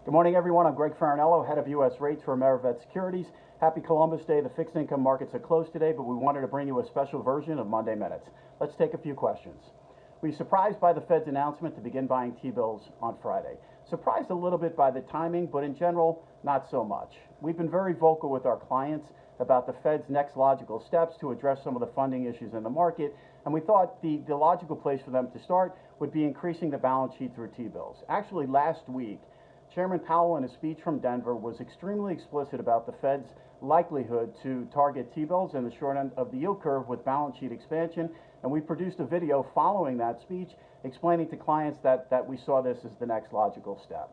Good morning, everyone. I'm Greg Faranello, head of U.S. rates for AmeriVet Securities. Happy Columbus Day. The fixed income markets are closed today, but we wanted to bring you a special version of Monday Minutes. Let's take a few questions. Were you surprised by the Fed's announcement to begin buying T-bills on Friday? Surprised a little bit by the timing, but in general, not so much. We've been very vocal with our clients about the Fed's next logical steps to address some of the funding issues in the market, and we thought the logical place for them to start would be increasing the balance sheet through T-bills. Actually, last week, Chairman Powell, in a speech from Denver, was extremely explicit about the Fed's likelihood to target T-bills and the short end of the yield curve with balance sheet expansion, and we produced a video following that speech explaining to clients that we saw this as the next logical step.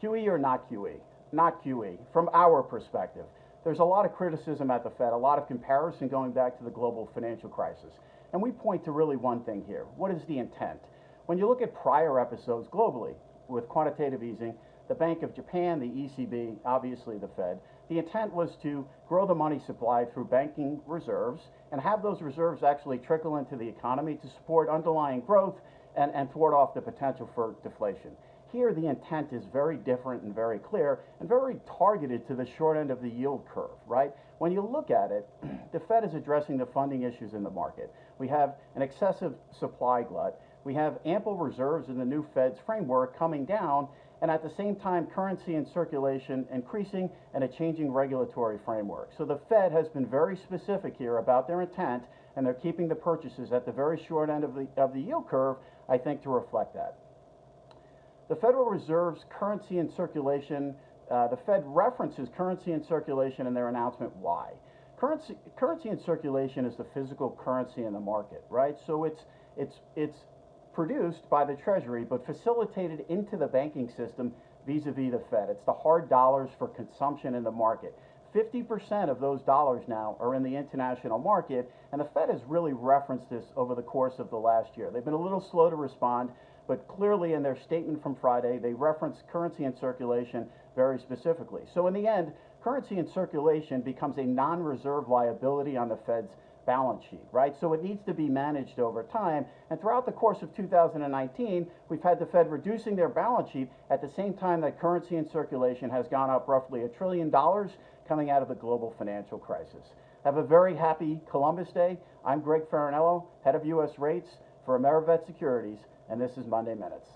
QE or not QE? Not QE, from our perspective. There's a lot of criticism at the Fed, a lot of comparison going back to the global financial crisis, and we point to really one thing here. What is the intent? When you look at prior episodes globally, with quantitative easing, the Bank of Japan, the ECB, obviously the Fed, the intent was to grow the money supply through banking reserves and have those reserves actually trickle into the economy to support underlying growth and thwart off the potential for deflation. Here, the intent is very different and very clear and very targeted to the short end of the yield curve, right? When you look at it, the Fed is addressing the funding issues in the market. We have an excessive supply glut. We have ample reserves in the new Fed's framework coming down, and at the same time, currency in circulation increasing and a changing regulatory framework. So the Fed has been very specific here about their intent, and they're keeping the purchases at the very short end of the yield curve, I think, to reflect that. The Federal Reserve's currency in circulation, the Fed references currency in circulation in their announcement. Why? Currency in circulation is the physical currency in the market, right? So it's produced by the Treasury, but facilitated into the banking system vis-a-vis the Fed. It's the hard dollars for consumption in the market. 50% of those dollars now are in the international market, and the Fed has really referenced this over the course of the last year. They've been a little slow to respond, but clearly in their statement from Friday, they reference currency in circulation very specifically. So in the end, currency in circulation becomes a non-reserve liability on the Fed's balance sheet, right? So it needs to be managed over time. And throughout the course of 2019, we've had the Fed reducing their balance sheet at the same time that currency in circulation has gone up roughly $1 trillion coming out of the global financial crisis. Have a very happy Columbus Day. I'm Greg Faranello, head of U.S. rates for AmeriVet Securities, and this is Monday Minutes.